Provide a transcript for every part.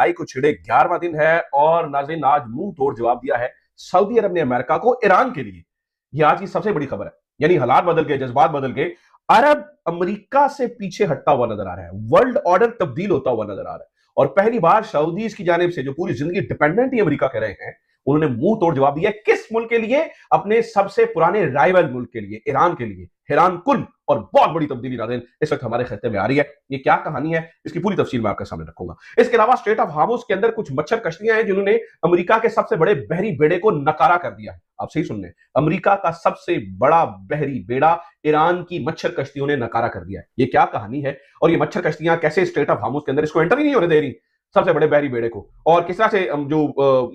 लड़ाई को छिड़े 11वां दिन है और नाज़रीन आज मुंह तोड़ जवाब दिया है सऊदी अरब ने अमेरिका को ईरान के लिए। यह आज की सबसे बड़ी खबर है। यानी हालात बदल गए, जज्बात बदल गए। अरब अमेरिका से पीछे हटता हुआ नजर आ रहा है, वर्ल्ड ऑर्डर तब्दील होता हुआ नजर आ रहा है। और पहली बार सऊदीज की जानिब से जो पूरी जिंदगी डिपेंडेंट ही अमेरिका कह रहे हैं, उन्होंने मुंह तोड़ जवाब दिया। किस मुल्क के लिए? अपने सबसे पुराने राइवल मुल्क के लिए, ईरान के लिए। हैरान कुल और बहुत बड़ी तब्दीली नाज़रीन इस वक्त हमारे खत्ते में आ रही है। ये क्या कहानी है, इसकी पूरी तफसील मैं आपके सामने रखूंगा। इसके अलावा स्ट्रेट ऑफ हार्मुज के अंदर कुछ मच्छर कश्तियां हैं जिन्होंने अमेरिका के सबसे बड़े बहरी बेड़े को नकारा कर दिया है। आप सही सुन लें, अमेरिका का सबसे बड़ा बहरी बेड़ा ईरान की मच्छर कश्तियों ने नकारा कर दिया है। ये क्या कहानी है और ये मच्छर कश्तियां कैसे स्ट्रेट ऑफ हार्मुज के अंदर इसको एंटर ही नहीं होने दे रही, सबसे बड़े बहरी बेड़े को, और किस तरह से जो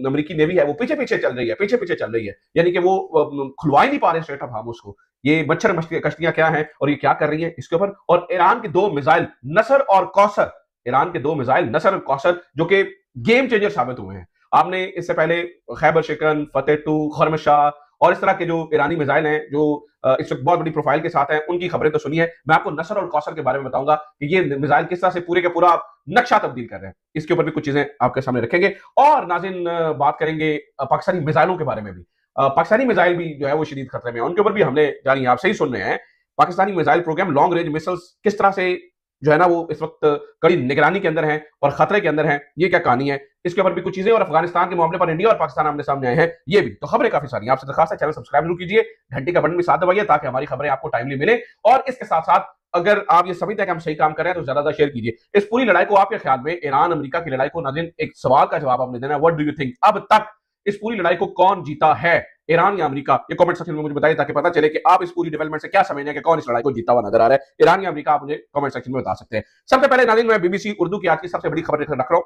अमेरिकी नेवी है वो पीछे पीछे चल रही है, पीछे पीछे चल रही है। यानी कि वो खुलवा ही नहीं पा रहे स्ट्रेट ऑफ हार्मुज को। ये मच्छर कश्तियां क्या हैं और ये क्या कर रही हैं इसके ऊपर। और ईरान के दो मिसाइल नसर और कौसर, ईरान के दो मिसाइल नसर और कौसर जो कि गेम चेंजर साबित हुए हैं। आपने इससे पहले खैबर शिकन, फतेह टू, खरमशाह और इस तरह के जो ईरानी मिसाइल हैं जो इस वक्त बहुत बड़ी प्रोफाइल के साथ हैं, उनकी खबरें तो सुनी है। मैं आपको नसर और कौसर के बारे में बताऊंगा कि ये मिसाइल किस तरह से पूरे के पूरा नक्शा तब्दील कर रहे हैं। इसके ऊपर भी कुछ चीजें आपके सामने रखेंगे। और नाज़रीन बात करेंगे पाकिस्तानी मिसाइलों के बारे में भी। पाकिस्तानी मिसाइल भी जो है वो शदीद खतरे में है, उनके ऊपर भी हमले जारी हैं। आप सही सुन रहे हैं, Pakistani missile programme long range missiles किस तरह से जो है ना वो इस वक्त कड़ी निगरानी के अंदर है और खतरे के अंदर है। ये क्या कहानी है, इसके ऊपर भी कुछ चीजें। और अफगानिस्तान के मामले पर इंडिया और पाकिस्तान आमने सामने आए हैं, ये भी तो खबरें काफी सारी। आपसे दरखास्त है चैनल सब्सक्राइब जरूर कीजिए, घंटी का बटन भी साथ दबाइए ताकि हमारी खबरें आपको टाइमली मिले। और इसके साथ साथ अगर आप ये समझते हैं कि हम सही काम कर रहे हैं तो ज्यादा शेयर कीजिए। इस पूरी लड़ाई को आपके ख्याल में, ईरान अमेरिका की लड़ाई को, नाज़रीन एक सवाल का जवाब आपने देना है। व्हाट डू यू थिंक, अब तक इस पूरी लड़ाई को कौन जीता है, ईरान या अमेरिका? ये कमेंट सेक्शन में मुझे बताइए ताकि पता चले कि आप इस पूरी डेवलपमेंट से क्या समझते हैं कि कौन इस लड़ाई को जीता हुआ नजर आ रहा है, ईरान या अमेरिका। आप मुझे कमेंट सेक्शन में बता सकते हैं। सबसे पहले नाज़रीन मैं बीबीसी उर्दू की आज की सबसे बड़ी खबर रख रहा हूं।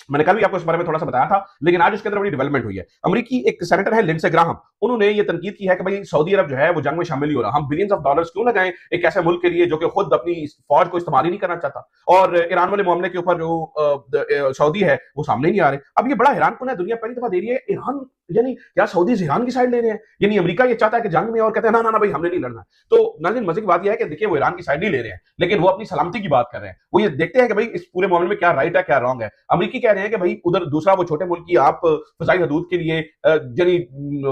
मैंने कल भी आपको इस बारे में थोड़ा सा बताया था, लेकिन आज उसके अंदर बड़ी डेवलपमेंट हुई है। अमेरिकी एक सेनेटर है लिंडसे ग्राहम, उन्होंने ये तनकीद की है कि भाई सऊदी अरब जो है वो जंग में शामिल नहीं हो रहा। हम बिलियंस ऑफ डॉलर्स क्यों लगाएं एक ऐसे मुल्क के लिए जो कि खुद अपनी फौज को इस्तेमाल ही नहीं करना चाहता। और ईरान वाले मामले के ऊपर जो सऊदी है वो सामने ही नहीं आ रहे। अब ये बड़ा हैरानकुन है, दुनिया पहली दफा दे रही है ईरान, यानी क्या सऊदी ईरान की साइड ले रहे हैं। यानी अमेरिका ये चाहता है कि जंग में, और कहते हैं ना ना ना भाई हमने नहीं लड़ना। तो नाज़रीन मजे की बात यह है कि देखिए वो ईरान की साइड नहीं ले रहे हैं, लेकिन वो अपनी सलामती की बात कर रहे हैं। वो ये देखते हैं कि भाई इस पूरे मामले में क्या राइट है क्या रॉन्ग है। अमेरिकी कह रहे हैं कि भाई उधर दूसरा वो छोटे मुल्क की आप फजाई हदूद के लिए यानी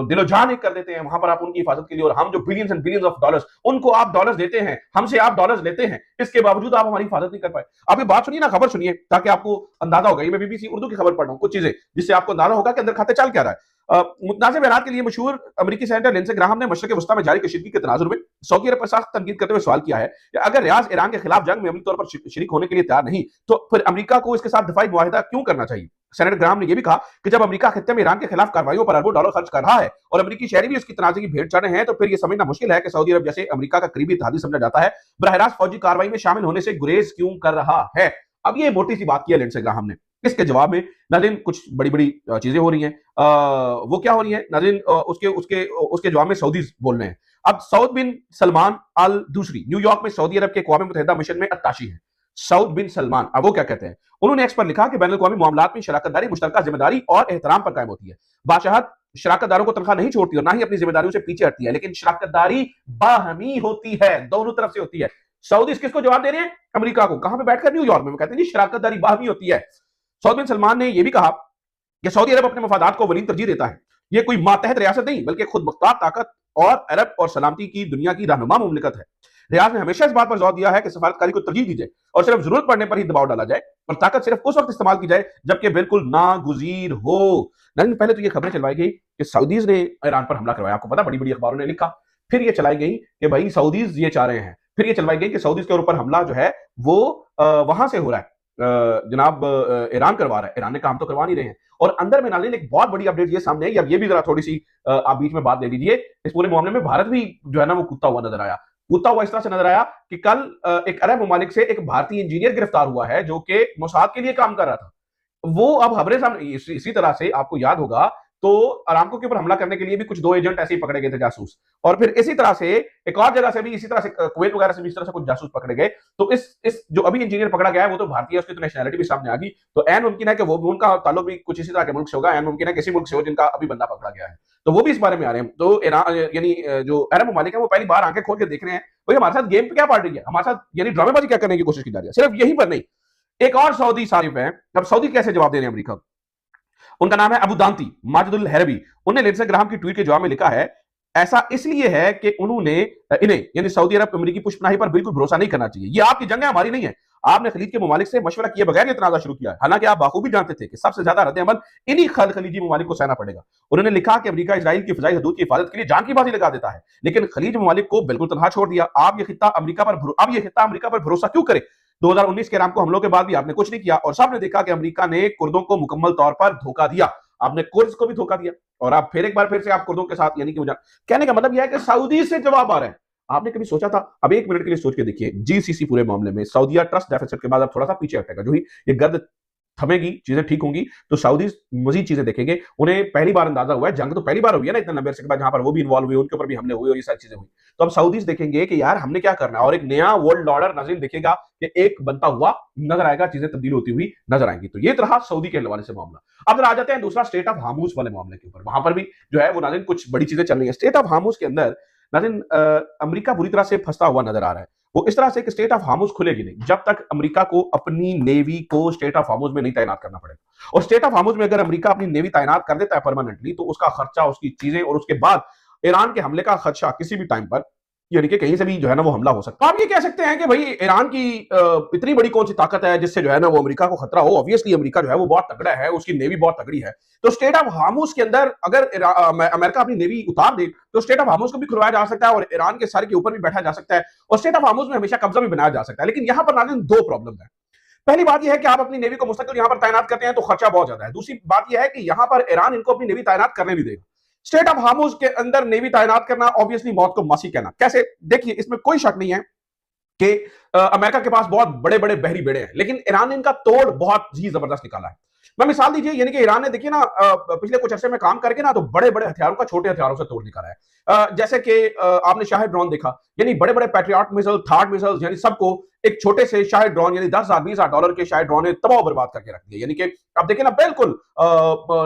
दिलो जान एक कर देते हैं, वहां पर आप उनकी हिफाजत के लिए, और हम जो billions and billions of dollars उनको आप डॉलर्स देते हैं, हमसे आप डॉलर्स लेते हैं, इसके बावजूद आप हमारी हिफाजत नहीं कर पाए। आप ये बात सुनिए ना, खबर सुनिए ताकि आपको अंदाजा होगा। ये मैं बीबीसी उर्दू की खबर पढ़ रहा हूं, कुछ चीजें जिससे आपको अंदाजा होगा कि अंदर खाते चल क्या रहा है। मुतनाज़िर बयानात के लिए मशहूर अमेरिकी सेनेटर लिंडसे ग्राहम ने मशरक़ वस्ता में जारी कशीदगी के तनाजुर में सऊदी अरब पर सख्त तनकीद करते हुए सवाल किया है कि अगर रियाज ईरान के खिलाफ जंग में अमली तौर पर शरीक होने के लिए तैयार नहीं, तो फिर अमेरिका को इसके साथ दफाई मुआहिदा क्यों करना चाहिए। सेनेटर ग्राहम ने यह भी कहा कि जब अमेरिका खित्ते में ईरान के खिलाफ कार्रवाइयों पर अरबों डॉलर खर्च कर रहा है और अमेरिकी शहरी भी उसकी तनाज़े की भेंट चढ़ रहे हैं, तो फिर यह समझना मुश्किल है कि सऊदी अरब जैसे अमेरिका का करीबी इत्तेहादी समझा जाता है बरह रास्त फौजी कार्रवाई में शामिल होने से गुरेज क्यों कर रहा है। अब ये मोटी सी बात की है लिंडसे ग्राहम ने। इसके जवाब में नाज़रीन कुछ बड़ी बड़ी चीजें हो रही हैं। वो क्या हो रही है नाज़रीन, उसके उसके उसके जवाब में सऊदी बोल रहे हैं। अब सऊद बिन सलमान अल दूसरी न्यूयॉर्क में सऊदी अरब के अक़वाम मुत्तहिदा मिशन में अत्ताशी है। सऊद बिन सलमान, अब वो क्या कहते हैं, उन्होंने एक्स पर लिखा कि बैनुल-अक़वामी मामलात में शराकतदारी मुश्तरका जिम्मेदारी और एहतराम पर कायम होती है। बादशाहत शराकतदारों को तनख्वाह नहीं छोड़ती और ना ही अपनी जिम्मेदारियों से पीछे हटती है, लेकिन शराकतदारी बाहमी होती है, दोनों तरफ से होती है। सऊदी किसको जवाब दे रहे हैं? अमेरिका को। कहां पे बैठकर? न्यूयॉर्क में। वो कहते हैं जी शराकतदारी बाहमी होती है। सऊद बिन सलमान ने यह भी कहा कि सऊदी अरब अपने मफादात को वलीन तरजीह देता है। यह कोई मातहत रियासत नहीं बल्कि खुद मुख्तार ताकत और अरब और सलामती की दुनिया की रहनुमा मुमलिकत है। रियाज ने हमेशा इस बात पर जोर दिया है कि सफारतकारी को तरजीह दी जाए और सिर्फ जरूरत पड़ने पर ही दबाव डाला जाए और ताकत सिर्फ उस वक्त इस्तेमाल की जाए जबकि बिल्कुल नागुजीर हो। लेकिन पहले तो ये खबरें चलवाई गई कि सऊदीज ने ईरान पर हमला करवाया, आपको पता, बड़ी बड़ी अखबारों ने लिखा। फिर ये चलाई गई कि भाई सऊदीज ये चाह रहे हैं। फिर ये चलवाई गई कि सऊदीज के ऊपर हमला जो है वो वहां से हो रहा है, जनाब ईरान करवा रहा है। ईरान ने काम तो करवा नहीं रहे हैं। और अंदर में नाज़रीन एक बहुत बड़ी अपडेट ये सामने है, अब ये भी जरा थोड़ी सी आप बीच में बात दे दीजिए। इस पूरे मामले में भारत भी जो है ना वो कूदता हुआ नजर आया। कूदता हुआ इस तरह से नजर आया कि कल एक अरब ममालिक से एक भारतीय इंजीनियर गिरफ्तार हुआ है जो कि मोसाद के लिए काम कर रहा था। वो अब खबरें सामने इसी तरह से आपको याद होगा तो अरामको के ऊपर हमला करने के लिए भी कुछ दो एजेंट ऐसे ही पकड़े गए थे, जासूस। और फिर इसी तरह से एक और जगह से भी इसी तरह से कुवैत वगैरह से भी इस तरह से कुछ जासूस पकड़े गए। तो इस जो अभी इंजीनियर पकड़ा गया है वो तो भारतीय, उसकी तो नेशनैलिटी भी सामने आ गई। तो ऐन मुमकिन है कि वो उनका ताल्लुक भी कुछ इसी तरह के मुल्क से होगा। ऐन मुमकिन है किसी मुल्क से हो जिनका अभी बंदा पकड़ा गया है, तो वो भी इस बारे में आ रहे हैं। तो ईरान यानी जो अरब ममालिक है वो पहली बार आंखें खोल के देख रहे हैं भाई हमारे साथ गेम पे क्या पार्टी है, हमारे साथ यानी ड्रामेबाजी क्या करने की कोशिश की जा रही है। सिर्फ यही पर नहीं, एक और सऊदी सारिफ है। अब सऊदी कैसे जवाब दे रहे हैं अमेरिका को? उनका नाम है अबू दांती माजिदुल हैरबी। उन्होंने लिंडसे ग्राहम की ट्वीट के जवाब में लिखा है, ऐसा इसलिए है कि उन्होंने इन्हें यानी सऊदी अरब अमेरिकी पुष्पनाही पर बिल्कुल भरोसा नहीं करना चाहिए। ये आपकी जंग है, हमारी नहीं है। आपने खलीज के ममालिक से मशवरा किए बगैर ये तनाजा शुरू किया है, हालांकि आप बाखूबी जानते थे कि सबसे ज्यादा रद्द-ए-अमल इन्हीं खलीजी ममालिक को सहना पड़ेगा। उन्होंने लिखा कि अमेरिका इजराइल की फिजाई हदूद की हिफाजत के लिए जान की बाजी लगा देता है, लेकिन खलीज ममालिक को बिल्कुल तनहा छोड़ दिया। आप ये खित्ता अमेरिका पर भरोसा क्यों करे? 2019 के अरामको हमलों के बाद भी आपने कुछ नहीं किया और सबने देखा कि अमेरिका ने कुर्दों को मुकम्मल तौर पर धोखा दिया। आपने कुर्द को भी धोखा दिया और आप फिर से आप कुर्दों के साथ यानी कि कहने का मतलब यह है कि सऊदी से जवाब आ रहा है। आपने कभी सोचा था? अब एक मिनट के लिए सोच के देखिए, जीसीसी पूरे मामले में सऊदीया ट्रस्ट डेफिसिट के बाद अब थोड़ा सा पीछे हटेगा। जो ही ये गर्द थमेगी, चीजें ठीक होंगी, तो सऊदी मजीद चीजें देखेंगे। उन्हें पहली बार अंदाजा हुआ है, जंग तो पहली बार हुई है ना इतने लंबे अरसे के बाद, जहां पर वो भी इन्वॉल्व हुए, उनके ऊपर भी हमले हुए और ये सारी चीजें हुई। तो अब सऊदीज देखेंगे कि यार हमने क्या करना है और एक नया वर्ल्ड ऑर्डर नाज़रीन दिखेगा कि एक बनता हुआ नजर आएगा, चीजें तब्दील होती हुई नजर आएंगी। तो ये रहा सऊदी के हवाले से मामला। अब आ जाते हैं दूसरा स्टेट ऑफ हार्मूज वाले मामले के ऊपर। वहां पर भी जो है वो नाज़रीन कुछ बड़ी चीजें चल रही है। स्टेट ऑफ हार्मूज के अंदर नाज़रीन अमेरिका बुरी तरह से फंसता हुआ नजर आ रहा है। वो इस तरह से कि स्टेट ऑफ हार्मूज खुलेगी नहीं जब तक अमेरिका को अपनी नेवी को स्टेट ऑफ हार्मूज में नहीं तैनात करना पड़ेगा। और स्टेट ऑफ हार्मूज में अगर अमेरिका अपनी नेवी तैनात कर देता है परमानेंटली, तो उसका खर्चा, उसकी चीजें और उसके बाद ईरान के हमले का खदशा किसी भी टाइम पर यानी कि कहीं से भी जो है ना वो हमला हो सकता है। आप ये कह सकते हैं कि भाई ईरान की इतनी बड़ी कौन सी ताकत है जिससे जो है ना वो अमेरिका को खतरा हो? ऑब्वियसली अमेरिका जो है वो बहुत तगड़ा है, उसकी नेवी बहुत तगड़ी है। तो स्टेट ऑफ हार्मूज के अंदर अगर अमेरिका अपनी नेवी उतार दे तो स्टेट ऑफ हार्मूज को भी खुलवाया जा सकता है और ईरान के सर के ऊपर भी बैठा जा सकता है और स्टेट ऑफ हार्मूज में हमेशा कब्जा भी बनाया जा सकता है। लेकिन यहां पर नाज़रीन दो प्रॉब्लम है। पहली बात यह है कि आप अपनी नेवी को मुस्तकिल यहां पर तैनात करते हैं तो खर्चा बहुत ज्यादा है। दूसरी बात यह है कि यहां पर ईरान इनको अपनी नेवी तैनात करने नहीं देगा। स्टेट ऑफ हार्मूज के अंदर नेवी तैनात करना ऑब्वियसली मौत को मासी कहना। कैसे? देखिए, इसमें कोई शक नहीं है कि अमेरिका के पास बहुत बड़े बड़े बहरी बेड़े हैं, लेकिन ईरान ने इनका तोड़ बहुत ही जबरदस्त निकाला है। मैं मिसाल दीजिए, यानी कि ईरान ने देखिए ना पिछले कुछ अर्से में काम करके ना तो बड़े बड़े हथियारों का छोटे हथियारों से तोड़ निकाला है। जैसे कि आपने शाहिद ड्रोन देखा, यानी बड़े बड़े पैट्रियट मिसाइल, थार्ड मिसाइल, यानी सबको एक छोटे से शाहिद ड्रोन यानी 10,000 20,000 डॉलर के शाहिद ड्रोन ने तबाह बर्बाद करके रख दिया। यानी कि आप देखिए ना बिल्कुल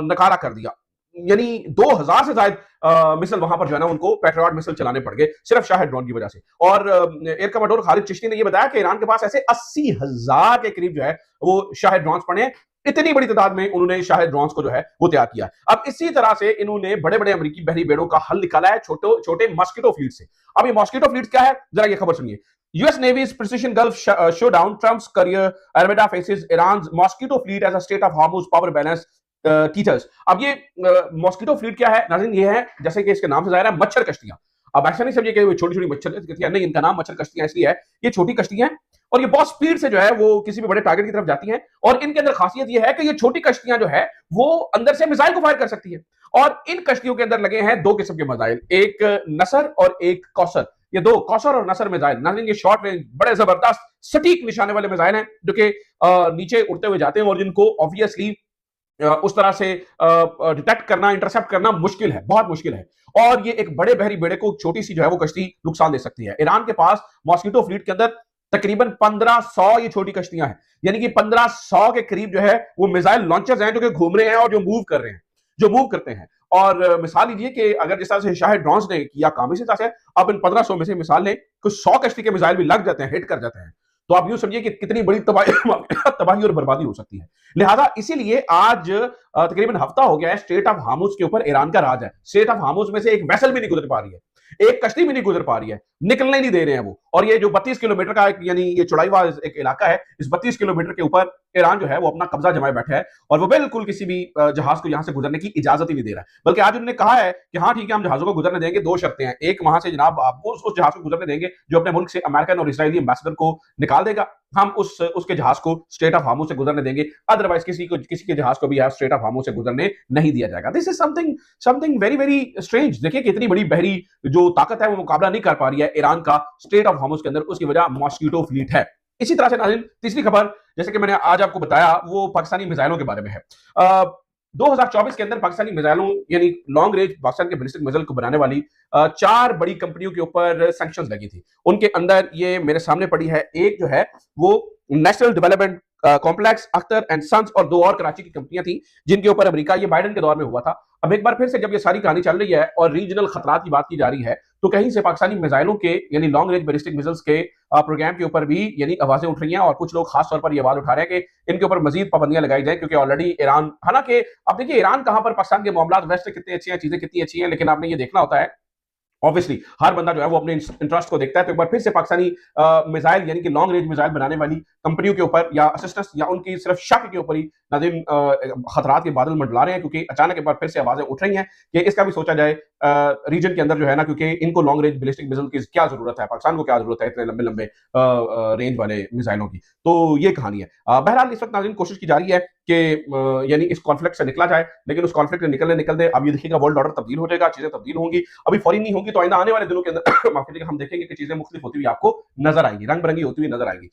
नकारा कर दिया। यानी 2,000 से ज्यादा मिसल वहां पर जो है ना उनको पेट्रियट मिसल चलाने पड़ गए सिर्फ शाहिद ड्रोन की वजह से। और एयर कमांडर खालिद चिश्ती ने यह बताया कि ईरान के पास ऐसे 80,000 के करीब जो है वो शाहिद ड्रोन पड़े हैं। इतनी बड़ी तादाद में उन्होंने शाहिद ड्रोन्स को जो है वो तैयार किया। अब इसी तरह से इन्होंने बड़े बड़े अमेरिकी बहरी बेड़ों का हल निकाला है छोटे छोटे मॉस्किटो फ्लीट से। अब ये मॉस्किटो फ्लीट क्या है, जरा ये खबर सुनिए। US navy's precision gulf showdown, Trump's carrier armada faces Iran mosquito fleet as a strait of Hormuz power balance teeters. अब ये मॉस्किटो फ्लीट क्या है नाज़रीन? ये है जैसे कि इसके नाम से जाहिर है मच्छर कश्तियां। अब ऐसा नहीं समझिए कि छोटी छोटी मच्छर कश्तियां, नहीं, इनका नाम मच्छर कश्तियां इसलिए है, ये छोटी कश्तियां हैं और ये बहुत स्पीड से जो है वो किसी भी बड़े टारगेट की तरफ जाती हैं। और इनके अंदर खासियत ये है कि ये छोटी कश्तियां जो है वो अंदर से मिसाइल को फायर कर सकती है। और इन कश्तियों के अंदर लगे हैं दो किस्म के मिसाइल, एक नसर और एक कौसर। ये दो कौसर और नसर मिसाइल नाज़रीन ये शॉर्ट रेंज बड़े जबरदस्त सटीक निशाने वाले मिसाइल हैं जो कि नीचे उड़ते हुए जाते हैं और जिनको ऑब्वियसली उस तरह से डिटेक्ट करना, इंटरसेप्ट करना मुश्किल है, बहुत मुश्किल है। और ये एक बड़े बहरी बेड़े को छोटी सी जो है वो कश्ती नुकसान दे सकती है। ईरान के पास मॉस्किटो फ्लीट के अंदर तकरीबन 1500 ये छोटी कश्तियां हैं, यानी कि 1500 के करीब जो है वो मिसाइल लॉन्चर्स हैं जो कि घूम रहे हैं और जो मूव कर रहे हैं, जो मूव करते हैं। और मिसाल लीजिए कि अगर जिस तरह से शाहिद ड्रोन्स ने किया काम, इसी तरह से अब इन 1500 में से मिसाल लें कुछ 100 कश्ती के मिसाइल भी लग जाते हैं, हिट कर जाते हैं, तो आप यूं समझिए कि कितनी बड़ी तबाही और बर्बादी हो सकती है। लिहाजा इसीलिए आज तकरीबन हफ्ता हो गया है स्टेट ऑफ हार्मूज के ऊपर ईरान का राज है। स्टेट ऑफ हार्मूज में से एक वेसल भी नहीं गुजर पा रही है, एक कश्ती भी नहीं गुजर पा रही है, निकलने नहीं दे रहे हैं वो। और ये जो 32 किलोमीटर का यानी ये चौड़ाई वाला एक इलाका है, इस 32 किलोमीटर के ऊपर ईरान जो है वो अपना कब्जा जमाए बैठा है और वो बिल्कुल किसी भी जहाज को यहां से गुजरने की इजाजत ही नहीं दे रहा है। बल्कि आज उन्होंने कहा है कि हाँ ठीक है, हम जहाजों को गुजरने देंगे, दो शर्तें हैं। एक, वहां से जनाब आपको उस जहाज को गुजरने देंगे जो अपने मुल्क से अमेरिकन और इसराइली एम्बेसडर को निकाल देगा, हम उसके जहाज को स्टेट ऑफ हार्मूज से गुजरने देंगे, अदरवाइज किसी के जहाज को भी स्टेट ऑफ हार्मूज से गुजरने नहीं दिया जाएगा। This is something very very strange. देखिए कितनी बड़ी बहरी जो ताकत है वो मुकाबला नहीं कर पा रही है ईरान का स्टेट ऑफ हार्मूज के अंदर, उसकी वजह मॉस्किटो फ्लीट है। इसी तरह से नाज़रीन तीसरी खबर जैसे कि मैंने आज आपको बताया वो पाकिस्तानी मिसाइलों के बारे में है। 2024 के अंदर पाकिस्तानी मिसाइलों यानी लॉन्ग रेंज पाकिस्तान के बैलिस्टिक मिसाइल को बनाने वाली 4 बड़ी कंपनियों के ऊपर सैंक्शंस लगी थी। उनके अंदर ये मेरे सामने पड़ी है, एक जो है वो national development complex, Akhtar and Sons और दो और कराची की कंपनियां थी जिनके ऊपर अमेरिका, ये बाइडन के दौर में हुआ था। अब एक बार फिर से जब ये सारी कहानी चल रही है और रीजनल खतरात की बात की जा रही है, तो कहीं से पाकिस्तानी मिसाइलों के यानी लॉन्ग रेंज बैलिस्टिक मिसाइल्स के प्रोग्राम के ऊपर भी यानी आवाजें उठ रही हैं और कुछ लोग खास तौर पर ये आवाज उठा रहे हैं कि इनके ऊपर मजीद पाबंदियां लगाई जाए, क्योंकि ऑलरेडी ईरान, हालांकि अब देखिए ईरान कहां पर पाकिस्तान के मामला वेस्ट कितने अच्छे हैं, चीजें कितनी अच्छी हैं, लेकिन आपने ये देखना होता है ऑब्वियसली हर बंदा जो है वो अपने इंटरेस्ट को देखता है। तो एक बार फिर से पाकिस्तानी मिसाइल यानी कि लॉन्ग रेंज मिसाइल बनाने वाली कंपनियों के ऊपर या असिस्टेंस या उनकी सिर्फ शक के ऊपर ही नाज़िम खतरात के बादल मंडला रहे हैं, क्योंकि अचानक एक बार फिर से आवाजें उठ रही हैं कि इसका भी सोचा जाए रीजन के अंदर जो है ना, क्योंकि इनको लॉन्ग रेंज बैलिस्टिक मिसाइल की क्या जरूरत है, पाकिस्तान को क्या जरूरत है इतने लंबे लंबे रेंज वाले मिसाइलों की। तो ये कहानी है। बहरहाल इस वक्त नाज़िम कोशिश की जा रही है कि यानी इस कॉन्फ्लिक्ट से निकला जाए, लेकिन उस कॉन्फ्लिक्ट से निकलते अब ये देखिएगा वर्ल्ड ऑर्डर तब्दील हो जाएगा, चीजें तब्दील होंगी, अभी फौरी नहीं होंगी, तो आइंदा आने वाले दिनों के अंदर माफ कीजिएगा हम देखेंगे कि चीजें मुख्तलिफ होती हुई आपको नजर आएंगी, रंग बिरंगी होती हुई नजर आएंगी।